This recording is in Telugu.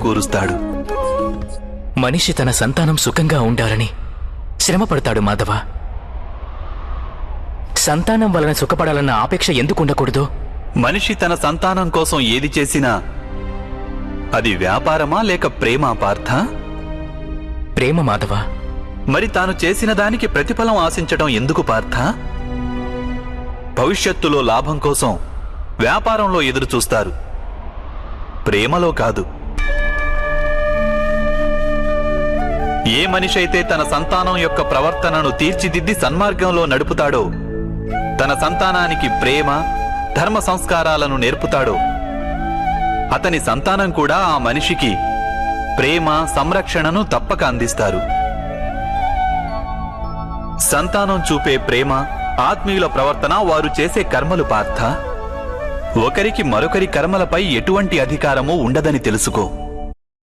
కూరుస్తాడు. మనిషి తన సంతానం సుఖంగా ఉండాలని శ్రమపడతాడు మాధవ. సంతానం వలన సుఖపడాలన్న ఆపేక్ష ఎందుకు ఉండకూడదు? మనిషి తన సంతానం కోసం ఏది చేసినా అది వ్యాపారమా లేక ప్రేమా పార్థ? ప్రేమ మాధవ. మరి తాను చేసిన దానికి ప్రతిఫలం ఆశించడం ఎందుకు పార్థ? భవిష్యత్తులో లాభం కోసం వ్యాపారంలో ఎదురు చూస్తారు, ప్రేమలో కాదు. ఏ మనిషి అయితే తన సంతానం యొక్క ప్రవర్తనను తీర్చిదిద్ది సన్మార్గంలో నడుపుతాడో, తన సంతానానికి ప్రేమ ధర్మ సంస్కారాలను నేర్పుతాడో, అతని సంతానం కూడా ఆ మనిషికి ప్రేమ సంరక్షణను తప్పక అందిస్తారు. సంతానం చూపే ప్రేమ, ఆత్మీయుల ప్రవర్తన, వారు చేసే కర్మలు పార్థ. ఒకరికి మరొకరి కర్మలపై ఎటువంటి అధికారమూ ఉండదని తెలుసుకో.